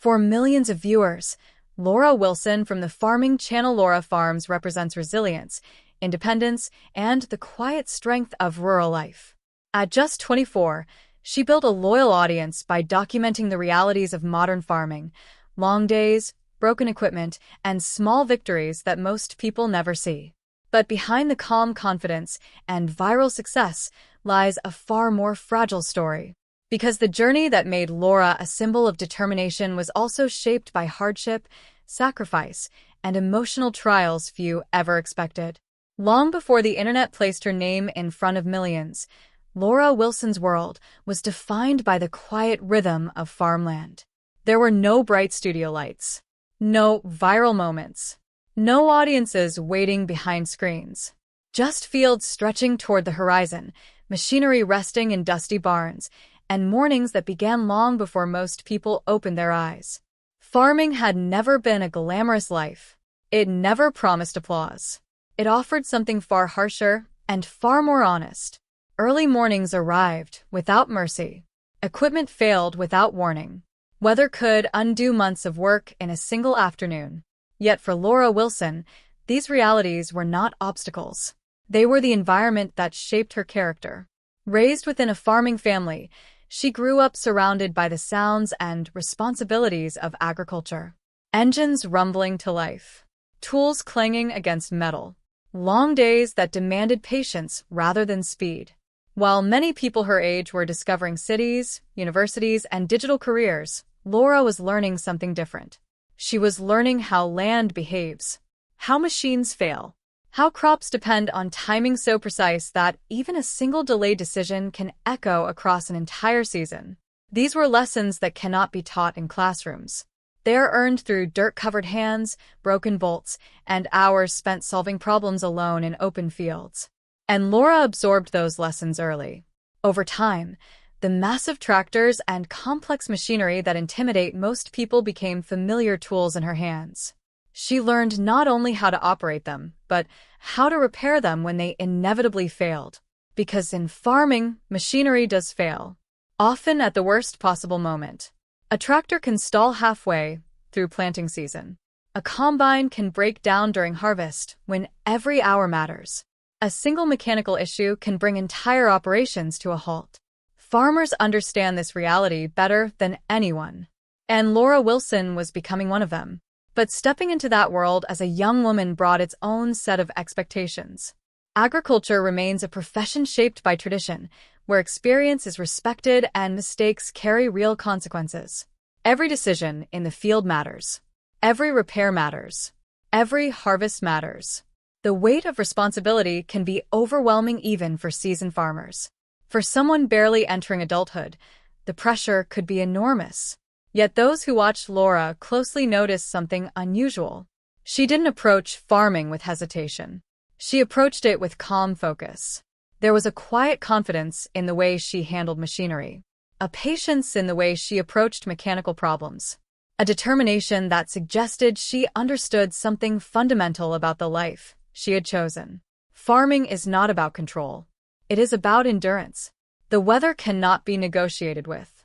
For millions of viewers, Laura Wilson from the farming channel Laura Farms represents resilience, independence, and the quiet strength of rural life. At just 24, she built a loyal audience by documenting the realities of modern farming, long days, broken equipment, and small victories that most people never see. But behind the calm confidence and viral success lies a far more fragile story. Because the journey that made Laura a symbol of determination was also shaped by hardship, sacrifice, and emotional trials few ever expected. Long before the internet placed her name in front of millions, Laura Wilson's world was defined by the quiet rhythm of farmland. There were no bright studio lights, no viral moments, no audiences waiting behind screens. Just fields stretching toward the horizon, machinery resting in dusty barns, and mornings that began long before most people opened their eyes. Farming had never been a glamorous life. It never promised applause. It offered something far harsher and far more honest. Early mornings arrived without mercy. Equipment failed without warning. Weather could undo months of work in a single afternoon. Yet for Laura Wilson, these realities were not obstacles. They were the environment that shaped her character. Raised within a farming family, she grew up surrounded by the sounds and responsibilities of agriculture. Engines rumbling to life, tools clanging against metal, long days that demanded patience rather than speed. While many people her age were discovering cities, universities, and digital careers, Laura was learning something different. She was learning how land behaves, how machines fail, how crops depend on timing so precise that even a single delayed decision can echo across an entire season. These were lessons that cannot be taught in classrooms. They are earned through dirt-covered hands, broken bolts, and hours spent solving problems alone in open fields. And Laura absorbed those lessons early. Over time, the massive tractors and complex machinery that intimidate most people became familiar tools in her hands. She learned not only how to operate them, but how to repair them when they inevitably failed. Because in farming, machinery does fail, often at the worst possible moment. A tractor can stall halfway through planting season. A combine can break down during harvest when every hour matters. A single mechanical issue can bring entire operations to a halt. Farmers understand this reality better than anyone, and Laura Wilson was becoming one of them. But stepping into that world as a young woman brought its own set of expectations. Agriculture remains a profession shaped by tradition, where experience is respected and mistakes carry real consequences. Every decision in the field matters. Every repair matters. Every harvest matters. The weight of responsibility can be overwhelming even for seasoned farmers. For someone barely entering adulthood, the pressure could be enormous. Yet those who watched Laura closely noticed something unusual. She didn't approach farming with hesitation. She approached it with calm focus. There was a quiet confidence in the way she handled machinery, a patience in the way she approached mechanical problems, a determination that suggested she understood something fundamental about the life she had chosen. Farming is not about control. It is about endurance. The weather cannot be negotiated with.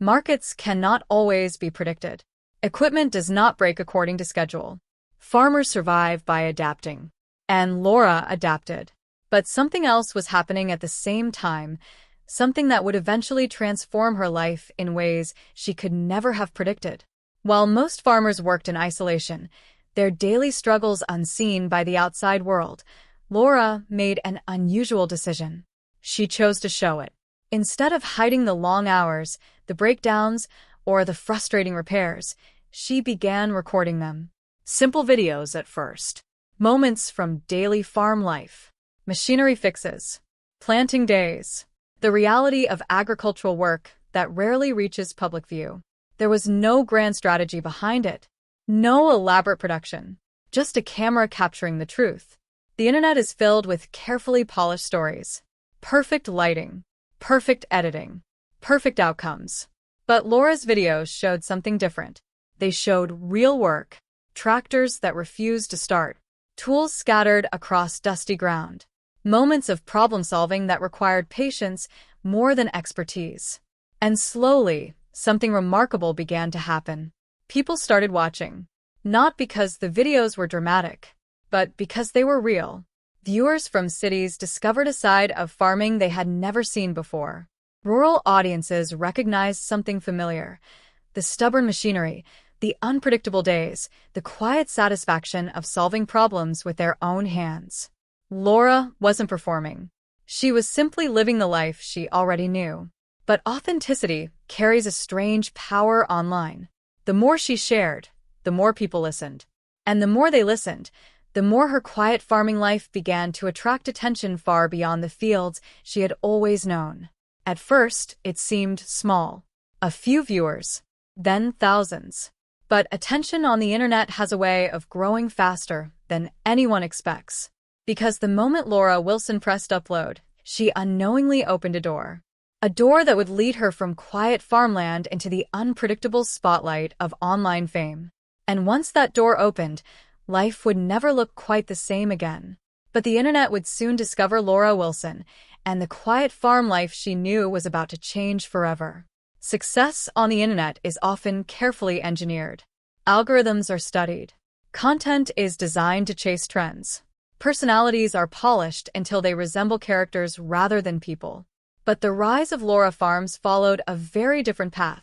Markets cannot always be predicted. Equipment does not break according to schedule. Farmers survive by adapting. And Laura adapted. But something else was happening at the same time, something that would eventually transform her life in ways she could never have predicted. While most farmers worked in isolation, their daily struggles unseen by the outside world, Laura made an unusual decision. She chose to show it. Instead of hiding the long hours, the breakdowns, or the frustrating repairs, she began recording them. Simple videos at first. Moments from daily farm life. Machinery fixes. Planting days. The reality of agricultural work that rarely reaches public view. There was no grand strategy behind it. No elaborate production. Just a camera capturing the truth. The internet is filled with carefully polished stories. Perfect lighting. Perfect editing. Perfect outcomes. But Laura's videos showed something different. They showed real work. Tractors that refused to start. Tools scattered across dusty ground. Moments of problem-solving that required patience more than expertise. And slowly, something remarkable began to happen. People started watching, not because the videos were dramatic, but because they were real. Viewers from cities discovered a side of farming they had never seen before. Rural audiences recognized something familiar: the stubborn machinery, the unpredictable days, the quiet satisfaction of solving problems with their own hands. Laura wasn't performing. She was simply living the life she already knew. But authenticity carries a strange power online. The more she shared, the more people listened. And the more they listened, the more her quiet farming life began to attract attention far beyond the fields she had always known. At first, it seemed small. A few viewers, then thousands. But attention on the internet has a way of growing faster than anyone expects. Because the moment Laura Wilson pressed upload, she unknowingly opened a door. A door that would lead her from quiet farmland into the unpredictable spotlight of online fame. And once that door opened, life would never look quite the same again. But the internet would soon discover Laura Wilson, and the quiet farm life she knew was about to change forever. Success on the internet is often carefully engineered. Algorithms are studied. Content is designed to chase trends. Personalities are polished until they resemble characters rather than people. But the rise of Laura Farms followed a very different path.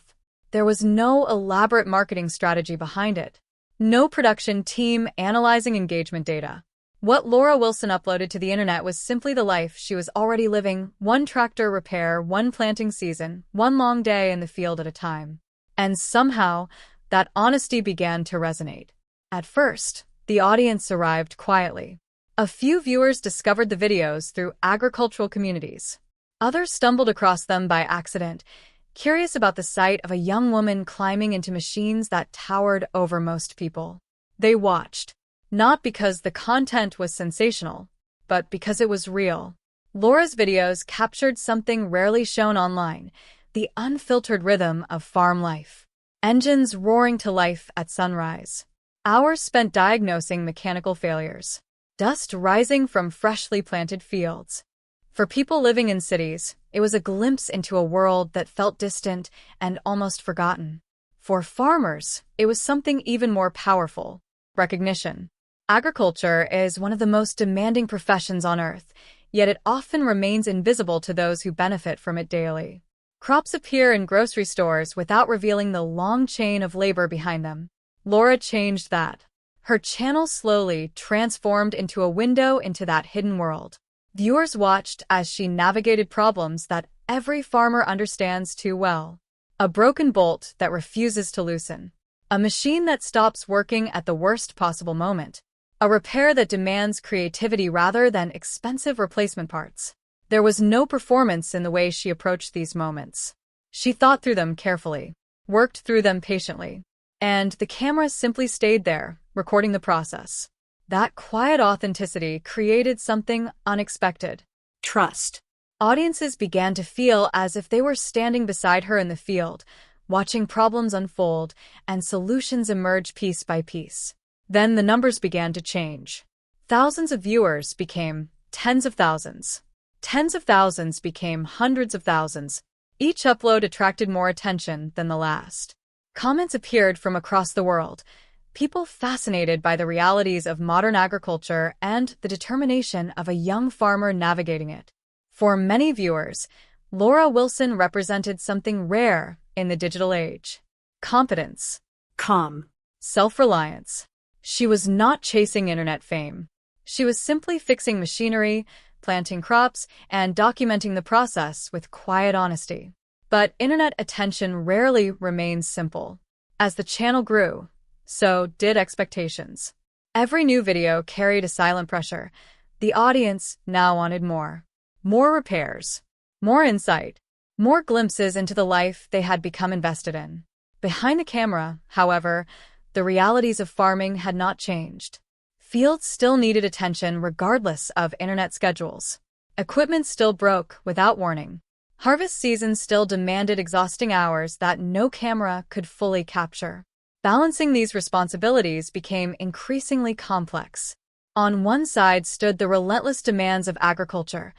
There was no elaborate marketing strategy behind it. No production team analyzing engagement data. What Laura Wilson uploaded to the internet was simply the life she was already living: one tractor repair, one planting season, one long day in the field at a time. And somehow, that honesty began to resonate. At first, the audience arrived quietly. A few viewers discovered the videos through agricultural communities. Others stumbled across them by accident, curious about the sight of a young woman climbing into machines that towered over most people. They watched, not because the content was sensational, but because it was real. Laura's videos captured something rarely shown online: the unfiltered rhythm of farm life. Engines roaring to life at sunrise. Hours spent diagnosing mechanical failures. Dust rising from freshly planted fields. For people living in cities, it was a glimpse into a world that felt distant and almost forgotten. For farmers, it was something even more powerful: recognition. Agriculture is one of the most demanding professions on earth, yet it often remains invisible to those who benefit from it daily. Crops appear in grocery stores without revealing the long chain of labor behind them. Laura changed that. Her channel slowly transformed into a window into that hidden world. Viewers watched as she navigated problems that every farmer understands too well. A broken bolt that refuses to loosen. A machine that stops working at the worst possible moment. A repair that demands creativity rather than expensive replacement parts. There was no performance in the way she approached these moments. She thought through them carefully, worked through them patiently, and the camera simply stayed there, recording the process. That quiet authenticity created something unexpected: trust. Audiences began to feel as if they were standing beside her in the field, watching problems unfold and solutions emerge piece by piece. Then the numbers began to change. Thousands of viewers became tens of thousands. Tens of thousands became hundreds of thousands. Each upload attracted more attention than the last. Comments appeared from across the world, people fascinated by the realities of modern agriculture and the determination of a young farmer navigating it. For many viewers, Laura Wilson represented something rare in the digital age: competence, calm, self-reliance. She was not chasing internet fame. She was simply fixing machinery, planting crops, and documenting the process with quiet honesty. But internet attention rarely remains simple. As the channel grew, so did expectations. Every new video carried a silent pressure. The audience now wanted more. More repairs, more insight, more glimpses into the life they had become invested in. Behind the camera, however, the realities of farming had not changed. Fields still needed attention regardless of internet schedules. Equipment still broke without warning. Harvest season still demanded exhausting hours that no camera could fully capture. Balancing these responsibilities became increasingly complex. On one side stood the relentless demands of agriculture,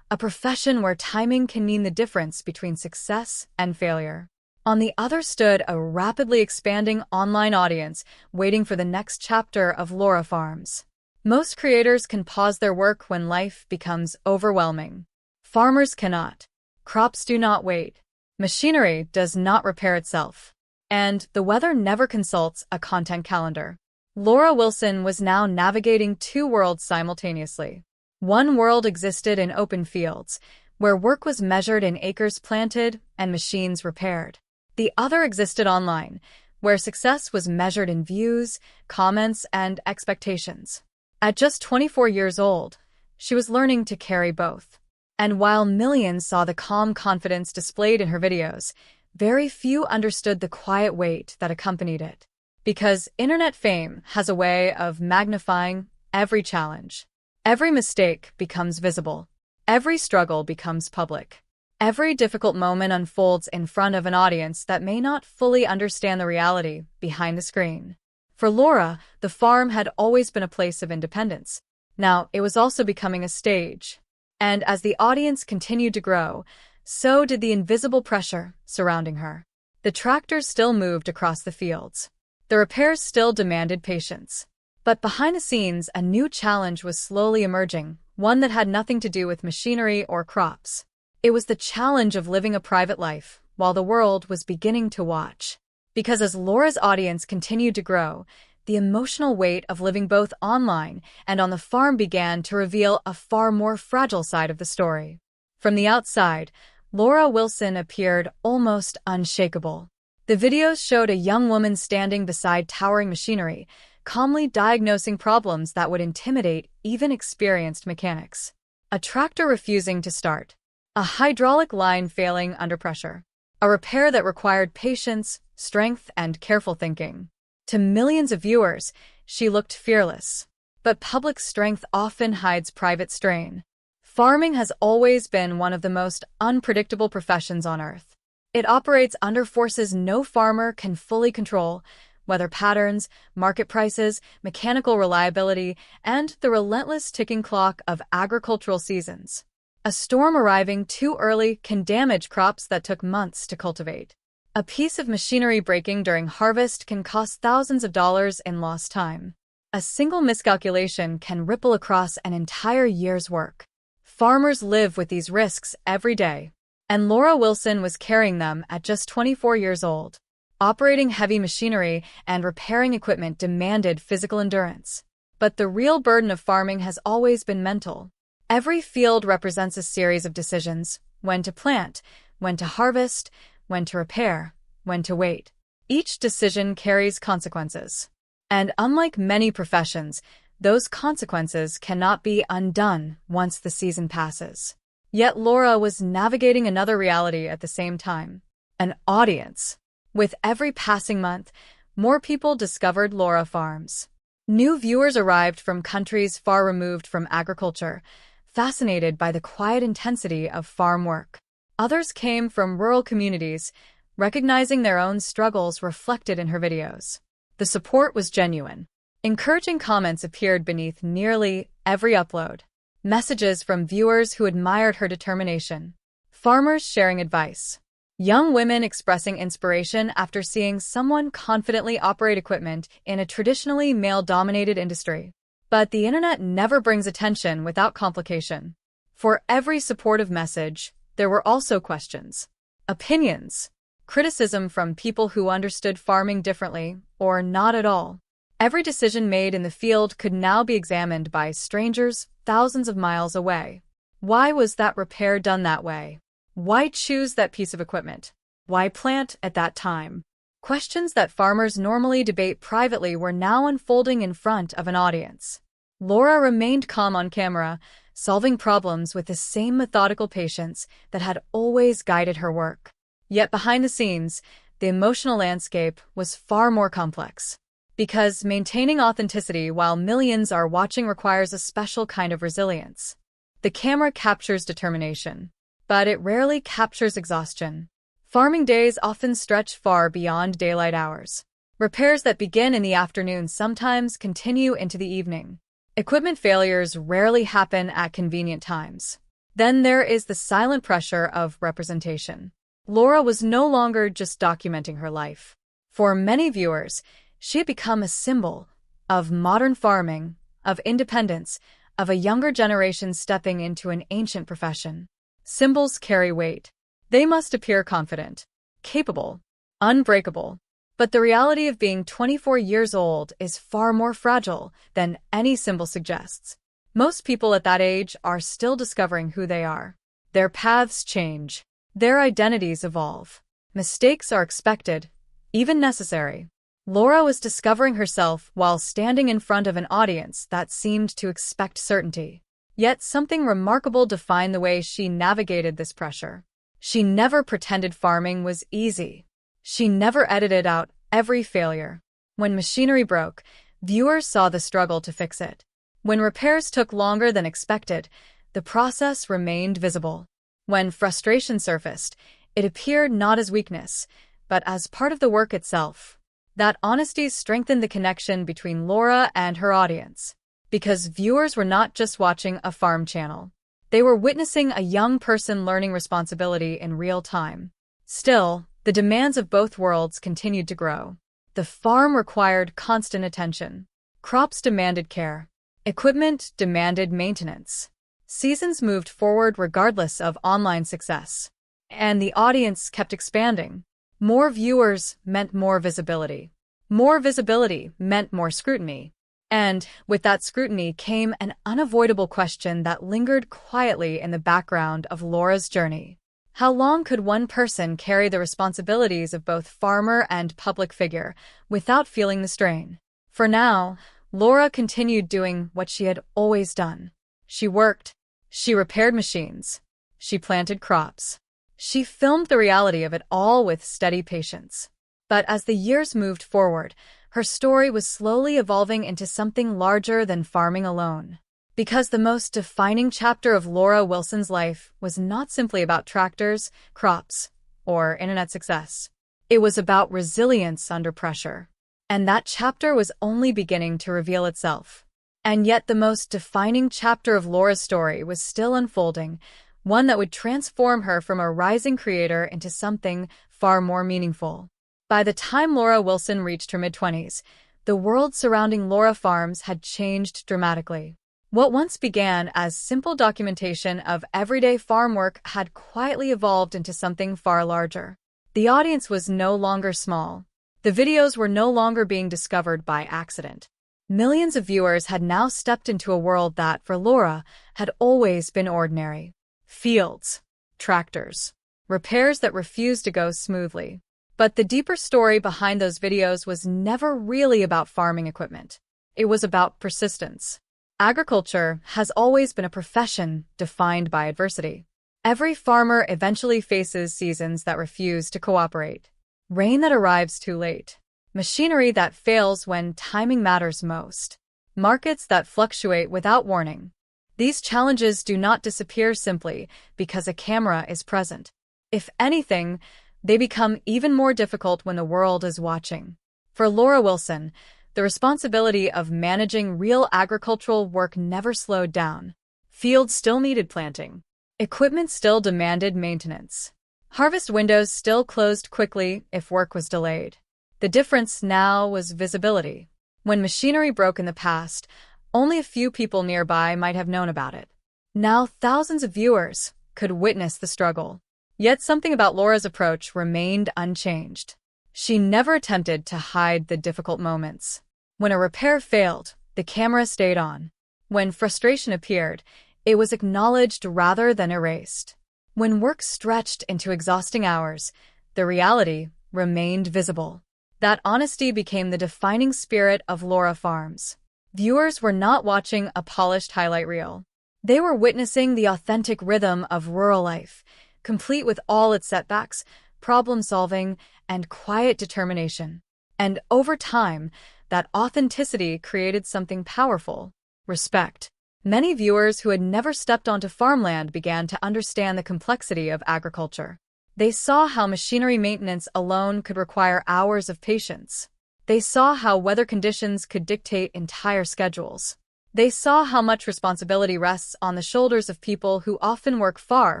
a profession where timing can mean the difference between success and failure. On the other stood a rapidly expanding online audience waiting for the next chapter of Laura Farms. Most creators can pause their work when life becomes overwhelming. Farmers cannot. Crops do not wait. Machinery does not repair itself. And the weather never consults a content calendar. Laura Wilson was now navigating two worlds simultaneously. One world existed in open fields, where work was measured in acres planted and machines repaired. The other existed online, where success was measured in views, comments, and expectations. At just 24 years old, she was learning to carry both. And while millions saw the calm confidence displayed in her videos, very few understood the quiet weight that accompanied it. Because internet fame has a way of magnifying every challenge. Every mistake becomes visible. Every struggle becomes public. Every difficult moment unfolds in front of an audience that may not fully understand the reality behind the screen. For Laura, the farm had always been a place of independence. Now it was also becoming a stage. And as the audience continued to grow, so did the invisible pressure surrounding her. The tractors still moved across the fields. The repairs still demanded patience. But behind the scenes, a new challenge was slowly emerging, one that had nothing to do with machinery or crops. It was the challenge of living a private life while the world was beginning to watch. Because as Laura's audience continued to grow, the emotional weight of living both online and on the farm began to reveal a far more fragile side of the story. From the outside, Laura Wilson appeared almost unshakable. The videos showed a young woman standing beside towering machinery, calmly diagnosing problems that would intimidate even experienced mechanics. A tractor refusing to start. A hydraulic line failing under pressure. A repair that required patience, strength, and careful thinking. To millions of viewers, she looked fearless. But public strength often hides private strain. Farming has always been one of the most unpredictable professions on Earth. It operates under forces no farmer can fully control: weather patterns, market prices, mechanical reliability, and the relentless ticking clock of agricultural seasons. A storm arriving too early can damage crops that took months to cultivate. A piece of machinery breaking during harvest can cost thousands of dollars in lost time. A single miscalculation can ripple across an entire year's work. Farmers live with these risks every day. And Laura Wilson was carrying them at just 24 years old. Operating heavy machinery and repairing equipment demanded physical endurance. But the real burden of farming has always been mental. Every field represents a series of decisions: when to plant, when to harvest, when to repair, when to wait. Each decision carries consequences. And unlike many professions, those consequences cannot be undone once the season passes. Yet Laura was navigating another reality at the same time: an audience. With every passing month, more people discovered Laura Farms. New viewers arrived from countries far removed from agriculture, fascinated by the quiet intensity of farm work. Others came from rural communities, recognizing their own struggles reflected in her videos. The support was genuine. Encouraging comments appeared beneath nearly every upload. Messages from viewers who admired her determination. Farmers sharing advice. Young women expressing inspiration after seeing someone confidently operate equipment in a traditionally male-dominated industry. But the internet never brings attention without complication. For every supportive message, there were also questions, opinions, criticism from people who understood farming differently or not at all. Every decision made in the field could now be examined by strangers thousands of miles away. Why was that repair done that way? Why choose that piece of equipment? Why plant at that time? Questions that farmers normally debate privately were now unfolding in front of an audience. Laura remained calm on camera, solving problems with the same methodical patience that had always guided her work. Yet behind the scenes, the emotional landscape was far more complex. Because maintaining authenticity while millions are watching requires a special kind of resilience. The camera captures determination, but it rarely captures exhaustion. Farming days often stretch far beyond daylight hours. Repairs that begin in the afternoon sometimes continue into the evening. Equipment failures rarely happen at convenient times. Then there is the silent pressure of representation. Laura was no longer just documenting her life. For many viewers, she had become a symbol of modern farming, of independence, of a younger generation stepping into an ancient profession. Symbols carry weight. They must appear confident, capable, unbreakable. But the reality of being 24 years old is far more fragile than any symbol suggests. Most people at that age are still discovering who they are. Their paths change. Their identities evolve. Mistakes are expected, even necessary. Laura was discovering herself while standing in front of an audience that seemed to expect certainty. Yet something remarkable defined the way she navigated this pressure. She never pretended farming was easy. She never edited out every failure. When machinery broke, viewers saw the struggle to fix it. When repairs took longer than expected, the process remained visible. When frustration surfaced, it appeared not as weakness, but as part of the work itself. That honesty strengthened the connection between Laura and her audience, because viewers were not just watching a farm channel. They were witnessing a young person learning responsibility in real time. Still, the demands of both worlds continued to grow. The farm required constant attention. Crops demanded care. Equipment demanded maintenance. Seasons moved forward regardless of online success. And the audience kept expanding. More viewers meant more visibility. More visibility meant more scrutiny. And with that scrutiny came an unavoidable question that lingered quietly in the background of Laura's journey. How long could one person carry the responsibilities of both farmer and public figure without feeling the strain? For now, Laura continued doing what she had always done. She worked. She repaired machines. She planted crops. She filmed the reality of it all with steady patience. But as the years moved forward, her story was slowly evolving into something larger than farming alone. Because the most defining chapter of Laura Wilson's life was not simply about tractors, crops, or internet success. It was about resilience under pressure. And that chapter was only beginning to reveal itself. And yet the most defining chapter of Laura's story was still unfolding, one that would transform her from a rising creator into something far more meaningful. By the time Laura Wilson reached her mid-20s, the world surrounding Laura Farms had changed dramatically. What once began as simple documentation of everyday farm work had quietly evolved into something far larger. The audience was no longer small. The videos were no longer being discovered by accident. Millions of viewers had now stepped into a world that, for Laura, had always been ordinary. Fields, tractors, repairs that refused to go smoothly. But the deeper story behind those videos was never really about farming equipment. It was about persistence. Agriculture has always been a profession defined by adversity. Every farmer eventually faces seasons that refuse to cooperate. Rain that arrives too late. Machinery that fails when timing matters most. Markets that fluctuate without warning. These challenges do not disappear simply because a camera is present. If anything, they become even more difficult when the world is watching. For Laura Wilson, the responsibility of managing real agricultural work never slowed down. Fields still needed planting. Equipment still demanded maintenance. Harvest windows still closed quickly if work was delayed. The difference now was visibility. When machinery broke in the past, only a few people nearby might have known about it. Now thousands of viewers could witness the struggle. Yet something about Laura's approach remained unchanged. She never attempted to hide the difficult moments. When a repair failed, the camera stayed on. When frustration appeared, it was acknowledged rather than erased. When work stretched into exhausting hours, the reality remained visible. That honesty became the defining spirit of Laura Farms. Viewers were not watching a polished highlight reel. They were witnessing the authentic rhythm of rural life, complete with all its setbacks, problem-solving, and quiet determination. And over time, that authenticity created something powerful: respect. Many viewers who had never stepped onto farmland began to understand the complexity of agriculture. They saw how machinery maintenance alone could require hours of patience. They saw how weather conditions could dictate entire schedules. They saw how much responsibility rests on the shoulders of people who often work far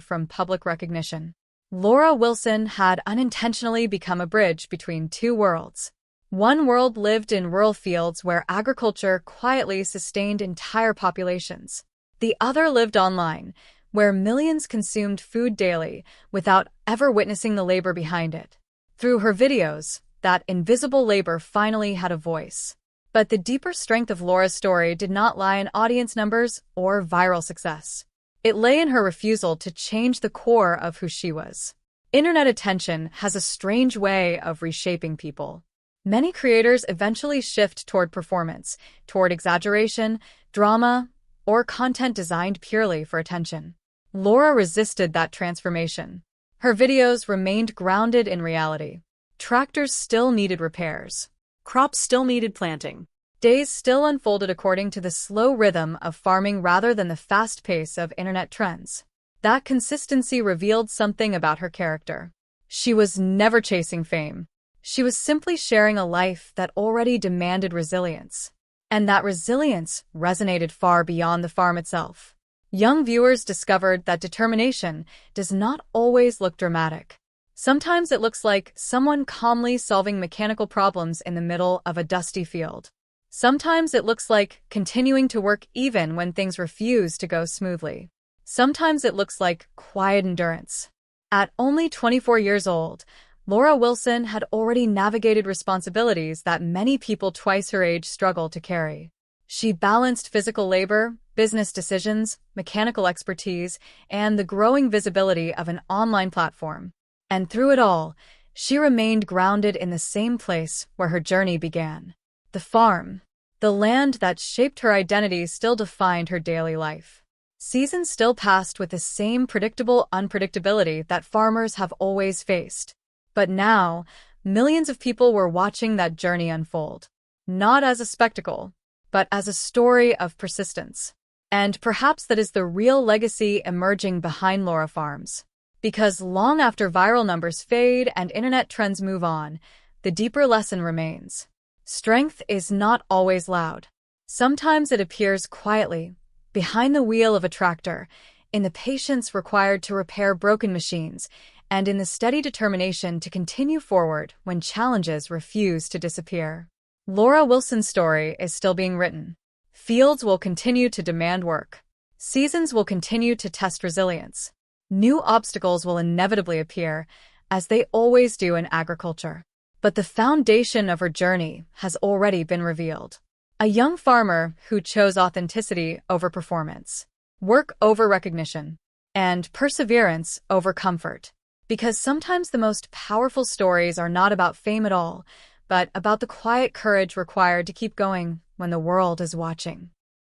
from public recognition. Laura Wilson had unintentionally become a bridge between two worlds. One world lived in rural fields where agriculture quietly sustained entire populations. The other lived online, where millions consumed food daily without ever witnessing the labor behind it. Through her videos, that invisible labor finally had a voice. But the deeper strength of Laura's story did not lie in audience numbers or viral success. It lay in her refusal to change the core of who she was. Internet attention has a strange way of reshaping people. Many creators eventually shift toward performance, toward exaggeration, drama, or content designed purely for attention. Laura resisted that transformation. Her videos remained grounded in reality. Tractors still needed repairs. Crops still needed planting. Days still unfolded according to the slow rhythm of farming rather than the fast pace of internet trends. That consistency revealed something about her character. She was never chasing fame. She was simply sharing a life that already demanded resilience. And that resilience resonated far beyond the farm itself. Young viewers discovered that determination does not always look dramatic. Sometimes it looks like someone calmly solving mechanical problems in the middle of a dusty field. Sometimes it looks like continuing to work even when things refuse to go smoothly. Sometimes it looks like quiet endurance. At only 24 years old, Laura Wilson had already navigated responsibilities that many people twice her age struggle to carry. She balanced physical labor, business decisions, mechanical expertise, and the growing visibility of an online platform. And through it all, she remained grounded in the same place where her journey began. The farm. The land that shaped her identity still defined her daily life. Seasons still passed with the same predictable unpredictability that farmers have always faced. But now, millions of people were watching that journey unfold. Not as a spectacle, but as a story of persistence. And perhaps that is the real legacy emerging behind Laura Farms. Because long after viral numbers fade and internet trends move on, the deeper lesson remains. Strength is not always loud. Sometimes it appears quietly, behind the wheel of a tractor, in the patience required to repair broken machines, and in the steady determination to continue forward when challenges refuse to disappear. Laura Wilson's story is still being written. Fields will continue to demand work. Seasons will continue to test resilience. New obstacles will inevitably appear, as they always do in agriculture. But the foundation of her journey has already been revealed. A young farmer who chose authenticity over performance, work over recognition, and perseverance over comfort. Because sometimes the most powerful stories are not about fame at all, but about the quiet courage required to keep going when the world is watching.